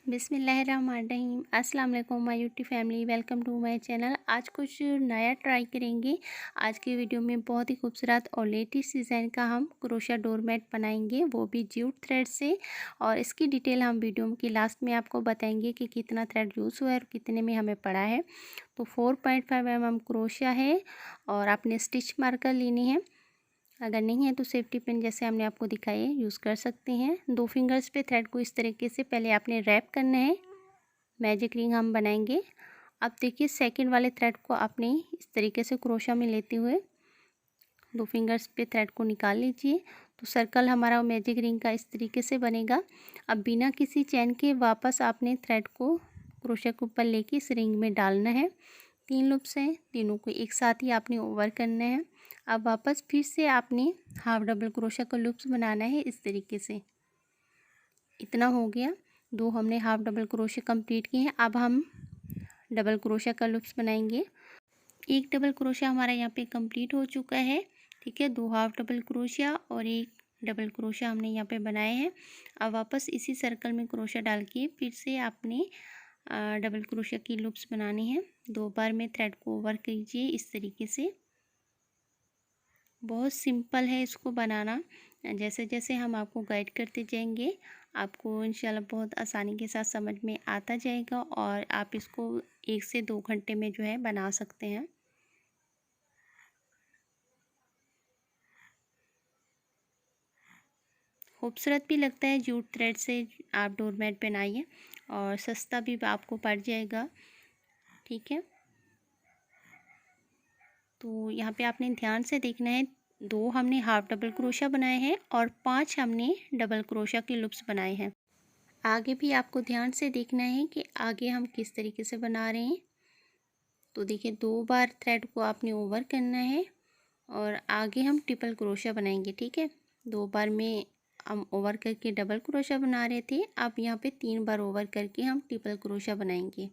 बिस्मिल्लाहिर्रहमानिर्रहीम। अस्सलाम वालेकुम my YouTube family, welcome to my channel. आज कुछ नया ट्राई करेंगे। आज की वीडियो में बहुत ही खूबसूरत और लेटेस्ट डिज़ाइन का हम क्रोशिया डोरमेट बनाएंगे, वो भी जूट थ्रेड से। और इसकी डिटेल हम वीडियो के लास्ट में आपको बताएंगे कि कितना थ्रेड यूज़ हुआ है और कितने में हमें पड़ा है। तो 4.5 mm क्रोशिया है और आपने स्टिच मार्कर लेनी है। अगर नहीं है तो सेफ्टी पिन जैसे हमने आपको दिखाई है यूज़ कर सकते हैं। 2 फिंगर्स पे थ्रेड को इस तरीके से पहले आपने रैप करना है। मैजिक रिंग हम बनाएंगे। अब देखिए सेकंड वाले थ्रेड को आपने इस तरीके से क्रोशा में लेते हुए 2 फिंगर्स पे थ्रेड को निकाल लीजिए। तो सर्कल हमारा मैजिक रिंग का इस तरीके से बनेगा। अब बिना किसी चैन के वापस आपने थ्रेड को क्रोशा के ऊपर लेके इस रिंग में डालना है। 3 लूप्स हैं, तीनों को एक साथ ही आपने ओवर करना है। अब वापस फिर से आपने हाफ डबल क्रोशा का लूप्स बनाना है इस तरीके से। इतना हो गया, 2 हमने हाफ डबल क्रोशा कंप्लीट किए हैं। अब हम डबल क्रोशा का लूप्स बनाएंगे। एक डबल क्रोशा हमारा यहाँ पे कंप्लीट हो चुका है, ठीक है। 2 हाफ डबल क्रोशा और एक डबल क्रोशा हमने यहाँ पे बनाए हैं। अब वापस इसी सर्कल में क्रोशा डाल के फिर से आपने डबल क्रोशा की लूप्स बनानी है। 2 बार में थ्रेड को ओवर कीजिए इस तरीके से। बहुत सिंपल है इसको बनाना। जैसे जैसे हम आपको गाइड करते जाएंगे आपको इंशाल्लाह बहुत आसानी के साथ समझ में आता जाएगा और आप इसको 1 से 2 घंटे में जो है बना सकते हैं। खूबसूरत भी लगता है, जूट थ्रेड से आप डोरमेट बनाइए और सस्ता भी आपको पड़ जाएगा, ठीक है। तो यहाँ पे आपने ध्यान से देखना है। 2 हमने हाफ डबल क्रोशा बनाए हैं और 5 हमने डबल क्रोशा के लूप्स बनाए हैं। आगे भी आपको ध्यान से देखना है कि आगे हम किस तरीके से बना रहे हैं। तो देखिए 2 बार थ्रेड को आपने ओवर करना है और आगे हम ट्रिपल क्रोशा बनाएंगे, ठीक है। 2 बार में हम ओवर करके डबल क्रोशा बना रहे थे, अब यहाँ पे 3 बार ओवर करके हम ट्रिपल क्रोशा बनाएंगे।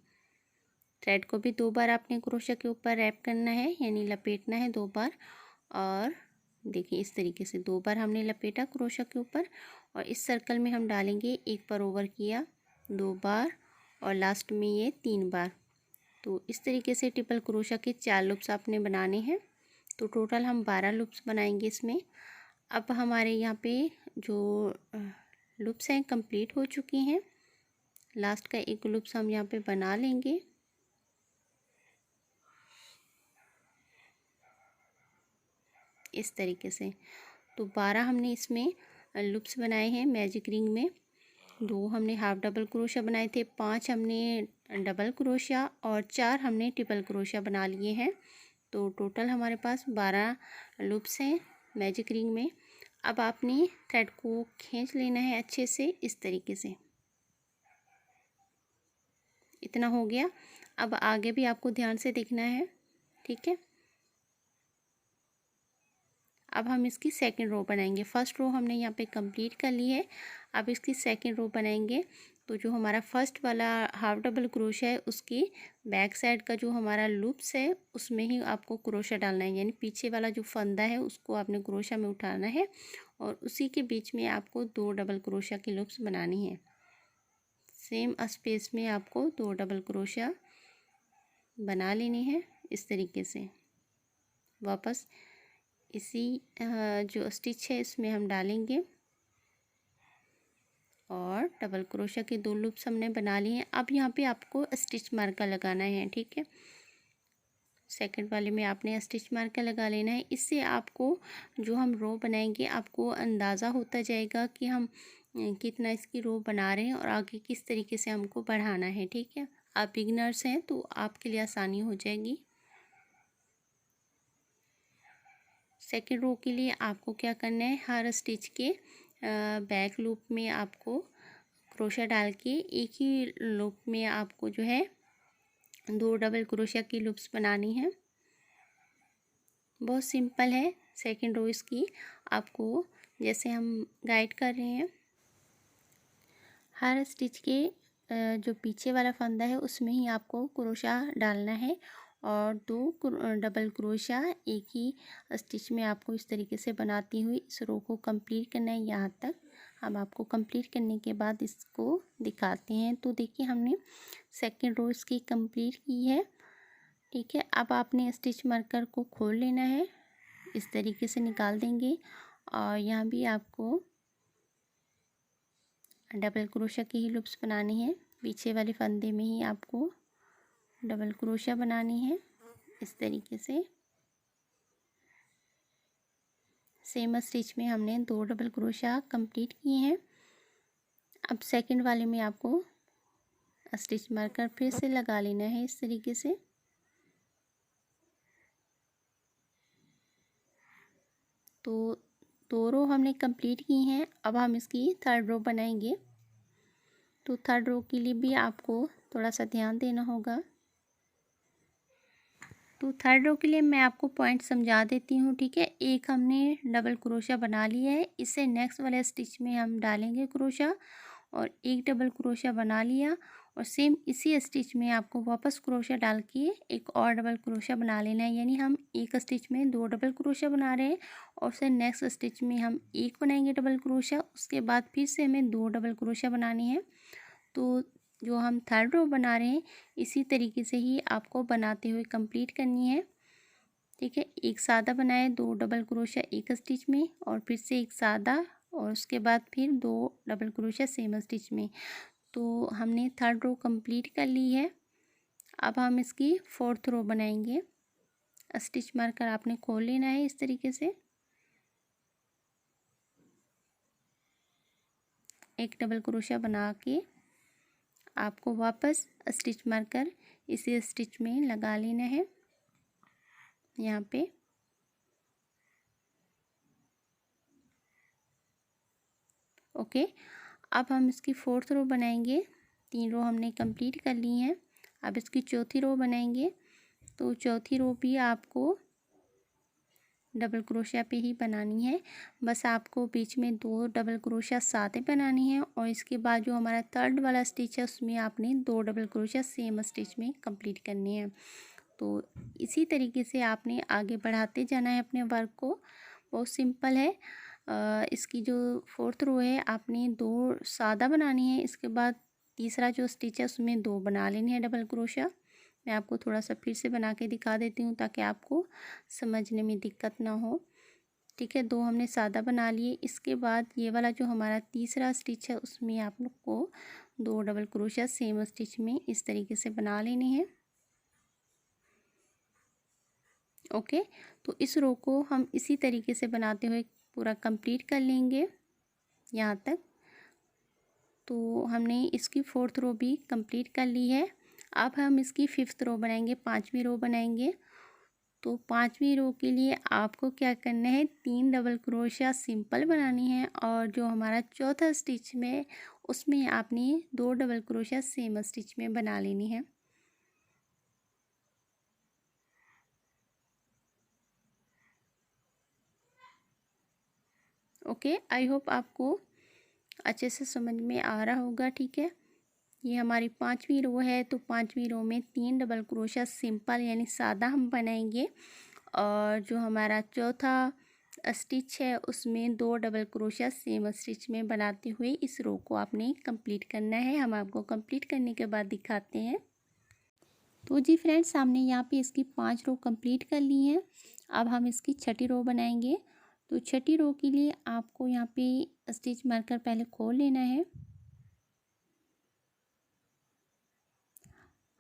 थ्रेड को भी 2 बार आपने क्रोशा के ऊपर रैप करना है, यानी लपेटना है 2 बार। और देखिए इस तरीके से 2 बार हमने लपेटा क्रोशा के ऊपर और इस सर्कल में हम डालेंगे 1 बार ओवर किया, 2 बार और लास्ट में ये 3 बार। तो इस तरीके से ट्रिपल क्रोशा के 4 लूप्स आपने बनाने हैं। तो टोटल हम 12 लूप्स बनाएंगे इसमें। अब हमारे यहाँ पे जो लूप्स हैं कंप्लीट हो चुकी हैं। लास्ट का एक लूप्स हम यहाँ पे बना लेंगे। इस तरीके से तो 12 हमने इसमें लूप्स बनाए हैं मैजिक रिंग में। 2 हमने हाफ डबल क्रोशा बनाए थे, 5 हमने डबल क्रोशा और 4 हमने ट्रिपल क्रोशा बना लिए हैं। तो टोटल हमारे पास 12 लूप्स हैं मैजिक रिंग में। अब आपने थ्रेड को खींच लेना है अच्छे से इस तरीके से। इतना हो गया। अब आगे भी आपको ध्यान से देखना है, ठीक है। अब हम इसकी सेकंड रो बनाएंगे। फर्स्ट रो हमने यहाँ पे कंप्लीट कर ली है। अब इसकी सेकंड रो बनाएंगे। तो जो हमारा फर्स्ट वाला हाफ डबल क्रोशा है उसकी बैक साइड का जो हमारा लूप्स है उसमें ही आपको क्रोशा डालना है, यानी पीछे वाला जो फंदा है उसको आपने क्रोशा में उठाना है और उसी के बीच में आपको 2 डबल क्रोशा की लूप्स बनानी है। सेम स्पेस में आपको 2 डबल क्रोशा बना लेनी है इस तरीके से। वापस इसी जो स्टिच है इसमें हम डालेंगे और डबल क्रोशा के 2 लूप्स हमने बना लिए हैं। अब यहाँ पे आपको स्टिच मार्कर लगाना है, ठीक है। सेकंड वाले में आपने स्टिच मार्कर लगा लेना है। इससे आपको जो हम रो बनाएंगे आपको अंदाज़ा होता जाएगा कि हम कितना इसकी रो बना रहे हैं और आगे किस तरीके से हमको बढ़ाना है, ठीक है। आप बिगिनर्स हैं तो आपके लिए आसानी हो जाएगी। सेकेंड रो के लिए आपको क्या करना है, हर स्टिच के बैक लूप में आपको क्रोशा डाल के एक ही लूप में आपको जो है 2 डबल क्रोशा की लूप्स बनानी है। बहुत सिंपल है सेकेंड रो इसकी, आपको जैसे हम गाइड कर रहे हैं। हर स्टिच के जो पीछे वाला फंदा है उसमें ही आपको क्रोशा डालना है और 2 डबल क्रोशा एक ही स्टिच में आपको इस तरीके से बनाती हुई इस रो को कंप्लीट करना है। यहाँ तक हम आपको कंप्लीट करने के बाद इसको दिखाते हैं। तो देखिए हमने सेकंड रो इसकी कंप्लीट की है। ठीक है, अब आपने स्टिच मार्कर को खोल लेना है, इस तरीके से निकाल देंगे और यहाँ भी आपको डबल क्रोशिया की ही लूप्स बनानी है। पीछे वाले फंदे में ही आपको डबल क्रोशिया बनानी है इस तरीके से। सेम स्टिच में हमने 2 डबल क्रोशिया कंप्लीट किए हैं। अब सेकंड वाले में आपको स्टिच मार्कर फिर से लगा लेना है इस तरीके से। तो 2 रो हमने कंप्लीट की हैं। अब हम इसकी थर्ड रो बनाएंगे। तो थर्ड रो के लिए भी आपको थोड़ा सा ध्यान देना होगा। तो थर्ड रो के लिए मैं आपको पॉइंट समझा देती हूँ। ठीक है, एक हमने डबल क्रोशिया बना लिया है, इसे नेक्स्ट वाले स्टिच में हम डालेंगे क्रोशिया और एक डबल क्रोशिया बना लिया और सेम इसी स्टिच में आपको वापस क्रोशिया डाल के एक और डबल क्रोशिया बना लेना है। यानी हम एक स्टिच में 2 डबल क्रोशिया बना रहे हैं और फिर नेक्स्ट स्टिच में हम एक बनाएंगे डबल क्रोशिया, उसके बाद फिर से हमें 2 डबल क्रोशिया बनानी है। तो जो हम थर्ड रो बना रहे हैं इसी तरीके से ही आपको बनाते हुए कंप्लीट करनी है। ठीक है, एक सादा बनाए, 2 डबल क्रोशिया एक स्टिच में और फिर से एक सादा और उसके बाद फिर 2 डबल क्रोशिया सेम स्टिच में। तो हमने थर्ड रो कंप्लीट कर ली है। अब हम इसकी फोर्थ रो बनाएंगे। स्टिच मार्कर आपने खोल लेना है इस तरीके से। एक डबल क्रोशिया बना के आपको वापस स्टिच मार्कर इसी स्टिच में लगा लेना है यहाँ पे। ओके, अब हम इसकी फोर्थ रो बनाएंगे। 3 रो हमने कंप्लीट कर ली हैं। अब इसकी चौथी रो बनाएंगे। तो चौथी रो भी आपको डबल क्रोशिया पे ही बनानी है। बस आपको बीच में 2 डबल क्रोशिया साथ बनानी है और इसके बाद जो हमारा थर्ड वाला स्टिच है उसमें आपने 2 डबल क्रोशिया सेम स्टिच में कंप्लीट करनी है। तो इसी तरीके से आपने आगे बढ़ाते जाना है अपने वर्क को। बहुत सिंपल है। इसकी जो फोर्थ रो है आपने 2 सादा बनानी है, इसके बाद तीसरा जो स्टिच है उसमें 2 बना लेनी है डबल क्रोशिया। मैं आपको थोड़ा सा फिर से बना के दिखा देती हूँ ताकि आपको समझने में दिक्कत ना हो। ठीक है, 2 हमने सादा बना लिए। इसके बाद ये वाला जो हमारा तीसरा स्टिच है उसमें आप लोग को 2 डबल क्रोशिया सेम स्टिच में इस तरीके से बना लेनी है। ओके, तो इस रो को हम इसी तरीके से बनाते हुए पूरा कंप्लीट कर लेंगे यहाँ तक। तो हमने इसकी फोर्थ रो भी कंप्लीट कर ली है। अब हम इसकी फिफ्थ रो बनाएंगे, 5वीं रो बनाएंगे। तो 5वीं रो के लिए आपको क्या करना है, 3 डबल क्रोशिया सिंपल बनानी है और जो हमारा चौथा स्टिच में उसमें आपने 2 डबल क्रोशिया सेम स्टिच में बना लेनी है। ओके, आई होप आपको अच्छे से समझ में आ रहा होगा। ठीक है, ये हमारी 5वीं रो है। तो 5वीं रो में 3 डबल क्रोशिया सिंपल यानी सादा हम बनाएंगे और जो हमारा चौथा स्टिच है उसमें 2 डबल क्रोशिया सेम स्टिच में बनाते हुए इस रो को आपने कंप्लीट करना है। हम आपको कंप्लीट करने के बाद दिखाते हैं। तो जी फ्रेंड्स, हमने यहाँ पे इसकी 5 रो कंप्लीट कर ली हैं। अब हम इसकी छठी रो बनाएंगे। तो छठी रो के लिए आपको यहाँ पे स्टिच मार्कर पहले खोल लेना है।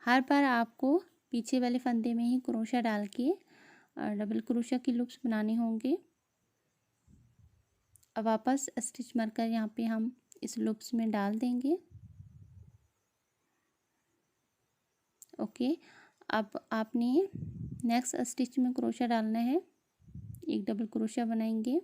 हर बार आपको पीछे वाले फंदे में ही क्रोशिया डाल के डबल क्रोशिया की लूप्स बनाने होंगे। अब वापस स्टिच मार्कर यहाँ पे हम इस लूप्स में डाल देंगे। ओके, अब आपने नेक्स्ट स्टिच में क्रोशिया डालना है, एक डबल क्रोशिया बनाएंगे।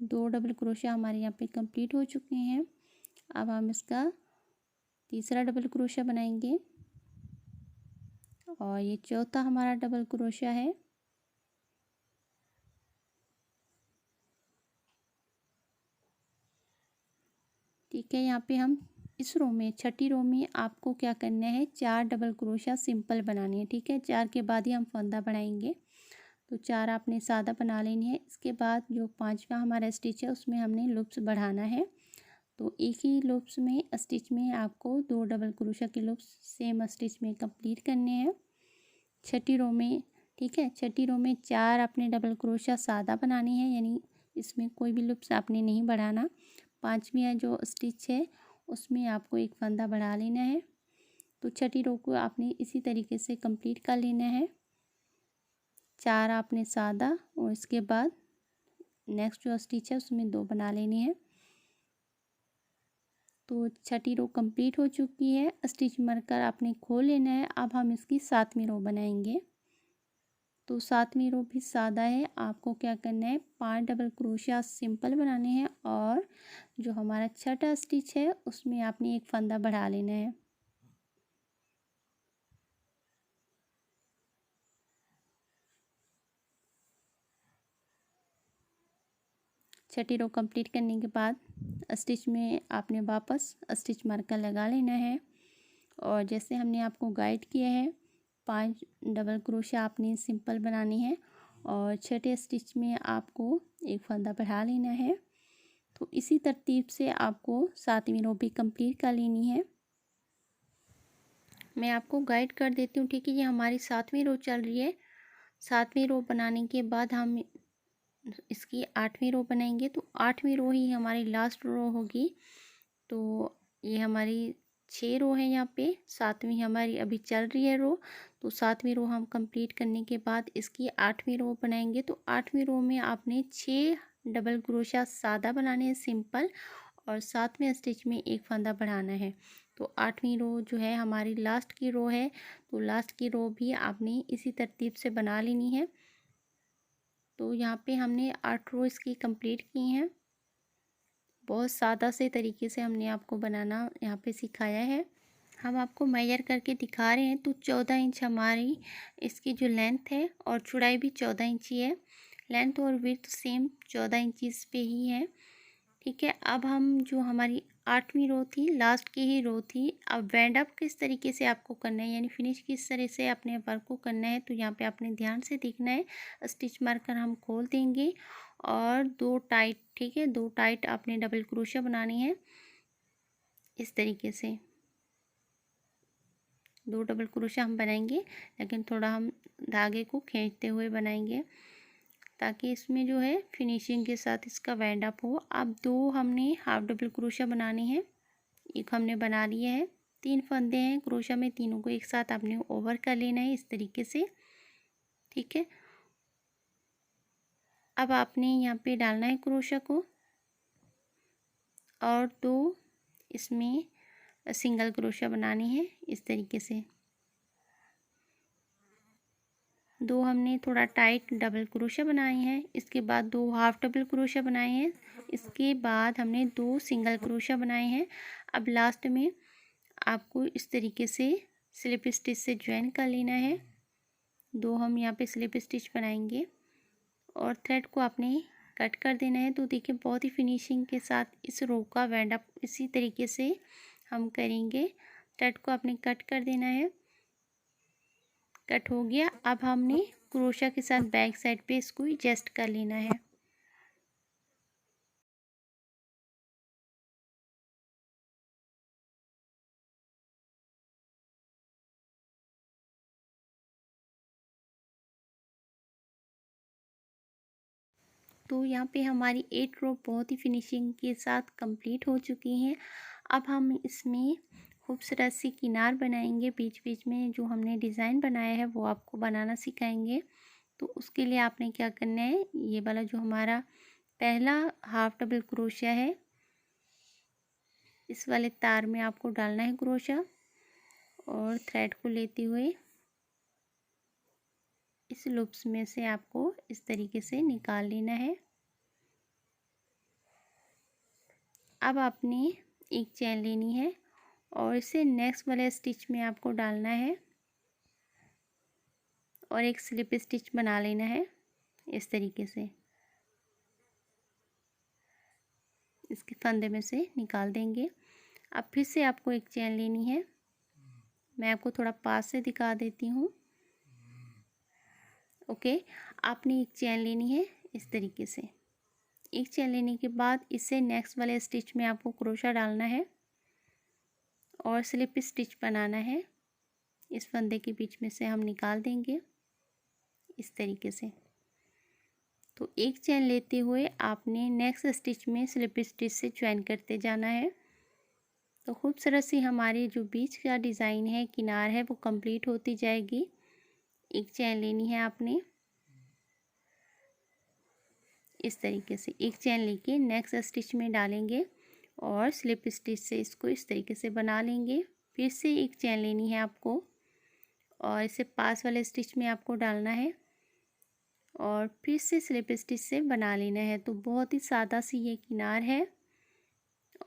दो डबल क्रोशिया हमारे यहाँ पे कंप्लीट हो चुके हैं। अब हम इसका तीसरा डबल क्रोशिया बनाएंगे और ये चौथा हमारा डबल क्रोशिया है। ठीक है, यहाँ पे हम इस रो में छठी रो में आपको क्या करना है, 4 डबल क्रोशिया सिंपल बनानी है। ठीक है, 4 के बाद ही हम फंदा बढ़ाएंगे। तो 4 आपने सादा बना लेनी है। इसके बाद जो 5वां हमारा स्टिच है उसमें हमने लूप्स बढ़ाना है। तो एक ही लूप्स में स्टिच में आपको 2 डबल क्रोशिया के लूप्स सेम स्टिच में कंप्लीट करने हैं। छठी रो में, ठीक है, छठी रो में 4 आपने डबल क्रोशिया सादा बनानी है, यानी इसमें कोई भी लूप्स आपने नहीं बढ़ाना। 5वां जो स्टिच है उसमें आपको एक फंदा बढ़ा लेना है। तो छठी रो को आपने इसी तरीके से कंप्लीट कर लेना है। 4 आपने सादा और इसके बाद नेक्स्ट जो स्टिच है उसमें 2 बना लेने हैं। तो छठी रो कंप्लीट हो चुकी है। स्टिच मार्कर आपने खोल लेना है। अब हम इसकी 7वीं रो बनाएंगे। तो 7वीं रो भी सादा है। आपको क्या करना है, 5 डबल क्रोशिया सिंपल बनाने हैं और जो हमारा छठा स्टिच है उसमें आपने एक फंदा बढ़ा लेना है। छठी रो कंप्लीट करने के बाद स्टिच में आपने वापस स्टिच मार्कर लगा लेना है और जैसे हमने आपको गाइड किया है 5 डबल क्रोशिया आपने सिंपल बनानी है और छठे स्टिच में आपको एक फंदा बढ़ा लेना है। तो इसी तरतीब से आपको 7वीं रो भी कंप्लीट कर लेनी है। मैं आपको गाइड कर देती हूँ, ठीक है। ये हमारी 7वीं रो चल रही है। 7वीं रो बनाने के बाद हम इसकी 8वीं रो बनाएंगे। तो 8वीं रो ही हमारी लास्ट रो होगी। तो ये हमारी 6 रो है यहाँ पे, 7वीं हमारी अभी चल रही है रो। तो 7वीं रो हम कंप्लीट करने के बाद इसकी 8वीं रो बनाएंगे। तो 8वीं रो में आपने 6 डबल क्रोशिया सादा बनाने हैं सिंपल और 7वें स्टिच में एक फंदा बढ़ाना है। तो 8वीं रो जो है हमारी लास्ट की रो है। तो लास्ट की रो भी आपने इसी तरतीब से बना लेनी है। तो यहाँ पे हमने 8 रो इसकी कंप्लीट की हैं। बहुत सादा से तरीके से हमने आपको बनाना यहाँ पे सिखाया है। हम आपको मेजर करके दिखा रहे हैं। तो 14 इंच हमारी इसकी जो लेंथ है और चौड़ाई भी 14 इंच ही है। लेंथ और विड्थ सेम 14 इंचज़ पे ही है, ठीक है। अब हम जो हमारी 8वीं रो थी, लास्ट की ही रो थी, अब वेंड अप किस तरीके से आपको करना है, यानी फिनिश किस तरह से अपने वर्क को करना है। तो यहाँ पे आपने ध्यान से देखना है। स्टिच मार्कर हम खोल देंगे और 2 टाइट, ठीक है, 2 टाइट आपने डबल क्रोशिया बनानी है इस तरीके से। 2 डबल क्रोशिया हम बनाएंगे, लेकिन थोड़ा हम धागे को खींचते हुए बनाएंगे ताकि इसमें जो है फिनिशिंग के साथ इसका वाइंड अप हो। अब 2 हमने हाफ डबल क्रोशिया बनानी है। एक हमने बना लिया है। 3 फंदे हैं क्रोशिया में, तीनों को एक साथ आपने ओवर कर लेना है इस तरीके से, ठीक है। अब आपने यहाँ पे डालना है क्रोशिया को और 2 इसमें सिंगल क्रोशिया बनानी है इस तरीके से। 2 हमने थोड़ा टाइट डबल क्रोशिया बनाए हैं। इसके बाद 2 हाफ डबल क्रोशिया बनाए हैं। इसके बाद हमने 2 सिंगल क्रोशिया बनाए हैं। अब लास्ट में आपको इस तरीके से स्लिप स्टिच से ज्वाइन कर लेना है। 2 हम यहाँ पे स्लिप स्टिच बनाएंगे और थ्रेड को आपने कट कर देना है। तो देखिए बहुत ही फिनिशिंग के साथ इस रो का वाइंड अप इसी तरीके से हम करेंगे। थ्रेड को आपने कट कर देना है। कट हो गया। अब हमने क्रोशिया के साथ बैक साइड पे इसको एडजस्ट कर लेना है। तो यहाँ पे हमारी 8 रो बहुत ही फिनिशिंग के साथ कंप्लीट हो चुकी हैं। अब हम इसमें खूबसूरत सी किनार बनाएंगे। बीच बीच में जो हमने डिज़ाइन बनाया है वो आपको बनाना सिखाएंगे। तो उसके लिए आपने क्या करना है, ये वाला जो हमारा पहला हाफ डबल क्रोशिया है, इस वाले तार में आपको डालना है क्रोशिया और थ्रेड को लेते हुए इस लूप्स में से आपको इस तरीके से निकाल लेना है। अब आपने एक चेन लेनी है और इसे नेक्स्ट वाले स्टिच में आपको डालना है और एक स्लिप स्टिच बना लेना है इस तरीके से। इसके फंदे में से निकाल देंगे। अब फिर से आपको एक चेन लेनी है। मैं आपको थोड़ा पास से दिखा देती हूँ, ओके। आपने एक चेन लेनी है इस तरीके से। एक चेन लेने के बाद इससे नेक्स्ट वाले स्टिच में आपको क्रोशा डालना है और स्लिप स्टिच बनाना है। इस फंदे के बीच में से हम निकाल देंगे इस तरीके से। तो एक चेन लेते हुए आपने नेक्स्ट स्टिच में स्लिप स्टिच से ज्वाइन करते जाना है। तो खूबसूरत सी हमारी जो बीच का डिज़ाइन है, किनार है, वो कंप्लीट होती जाएगी। एक चेन लेनी है आपने इस तरीके से। एक चेन लेके नेक्स्ट स्टिच में डालेंगे और स्लिप स्टिच से इसको इस तरीके से बना लेंगे। फिर से एक चेन लेनी है आपको और इसे पास वाले स्टिच में आपको डालना है और फिर से स्लिप स्टिच से बना लेना है। तो बहुत ही सादा सी ये किनार है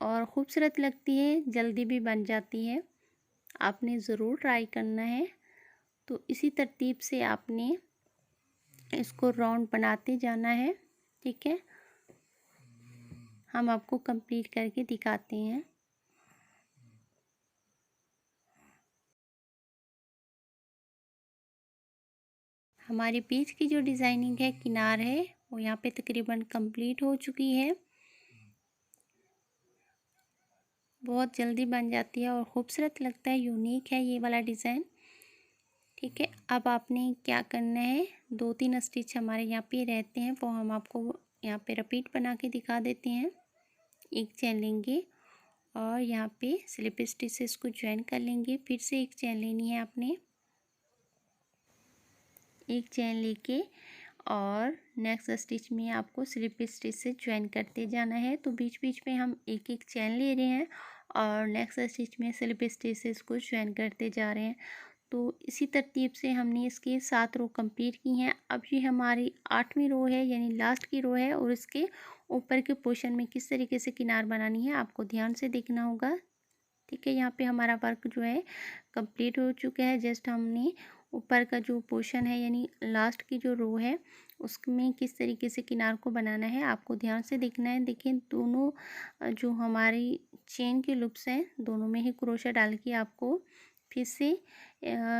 और ख़ूबसूरत लगती है, जल्दी भी बन जाती है। आपने ज़रूर ट्राई करना है। तो इसी तरतीब से आपने इसको राउंड बनाते जाना है, ठीक है। हम आपको कंप्लीट करके दिखाते हैं। हमारी बीच की जो डिज़ाइनिंग है, किनार है, वो यहाँ पे तकरीबन कंप्लीट हो चुकी है। बहुत जल्दी बन जाती है और ख़ूबसूरत लगता है, यूनिक है ये वाला डिज़ाइन, ठीक है। अब आपने क्या करना है, 2-3 स्टिच हमारे यहाँ पे रहते हैं, वो हम आपको यहाँ पे रिपीट बना के दिखा देते हैं। एक चेन लेंगे और यहाँ पे स्लिप स्टिच से इसको ज्वाइन कर लेंगे। फिर से एक चेन लेनी है आपने, एक चेन लेके और नेक्स्ट स्टिच में आपको स्लिप स्टिच से ज्वाइन करते जाना है। तो बीच बीच में हम एक एक चेन ले रहे हैं और नेक्स्ट स्टिच में स्लिप स्टिच से इसको ज्वाइन करते जा रहे हैं। तो इसी तरतीब से हमने इसके 7 रो कंप्लीट की हैं। अब ये हमारी 8वीं रो है, यानी लास्ट की रो है और इसके ऊपर के पोर्शन में किस तरीके से किनार बनानी है आपको ध्यान से देखना होगा, ठीक है। यहाँ पे हमारा वर्क जो है कंप्लीट हो चुका है। जस्ट हमने ऊपर का जो पोर्शन है, यानी लास्ट की जो रो है, उसमें किस तरीके से किनार को बनाना है आपको ध्यान से देखना है। देखिए, दोनों जो हमारी चेन के लूप्स हैं, दोनों में ही क्रोशा डाल के आपको फिर से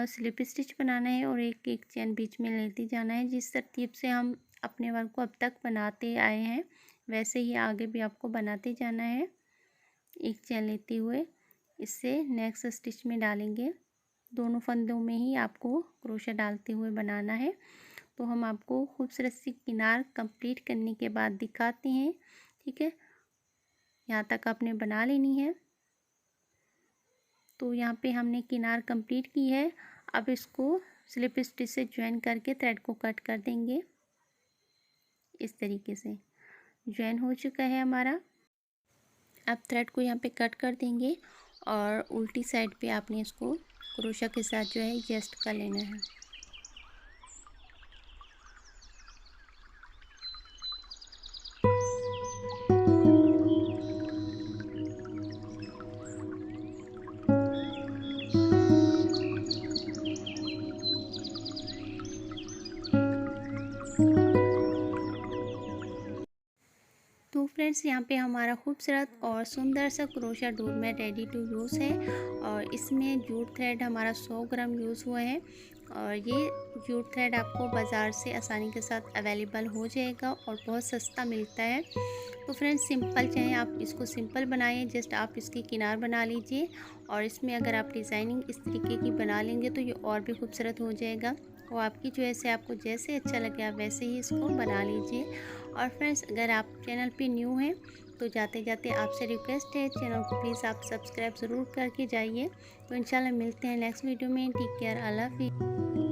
स्लिप स्टिच बनाना है और एक एक चेन बीच में लेते जाना है। जिस तरतीब से हम अपने वर्क को अब तक बनाते आए हैं, वैसे ही आगे भी आपको बनाते जाना है। एक चेन लेते हुए इससे नेक्स्ट स्टिच में डालेंगे। दोनों फंदों में ही आपको क्रोशा डालते हुए बनाना है। तो हम आपको खूबसूरत सी किनार कंप्लीट करने के बाद दिखाते हैं, ठीक है। यहाँ तक आपने बना लेनी है। तो यहाँ पे हमने किनार कंप्लीट की है। अब इसको स्लिप स्टिच से ज्वाइन करके थ्रेड को कट कर देंगे इस तरीके से। ज्वाइन हो चुका है हमारा। अब थ्रेड को यहाँ पे कट कर देंगे और उल्टी साइड पे आपने इसको क्रोशा के साथ जो है एडजस्ट कर लेना है। तो फ्रेंड्स, यहाँ पे हमारा खूबसूरत और सुंदर सा crochet doormat ready to use है और इसमें जूट थ्रेड हमारा 100 ग्राम यूज़ हुआ है और ये जूट थ्रेड आपको बाज़ार से आसानी के साथ अवेलेबल हो जाएगा और बहुत सस्ता मिलता है। तो फ्रेंड्स, सिंपल चाहे आप इसको सिंपल बनाएं, जस्ट आप इसकी किनार बना लीजिए और इसमें अगर आप डिज़ाइनिंग इस तरीके की बना लेंगे तो ये और भी खूबसूरत हो जाएगा। वो आपकी चॉइस है, आपको जैसे अच्छा लगे आप वैसे ही इसको बना लीजिए। और फ्रेंड्स, अगर आप चैनल पे न्यू हैं तो जाते जाते आपसे रिक्वेस्ट है, चैनल को प्लीज़ आप सब्सक्राइब ज़रूर करके जाइए। तो इंशाल्लाह मिलते हैं नेक्स्ट वीडियो में। टेक केयर, अल्लाह हाफ़िज़।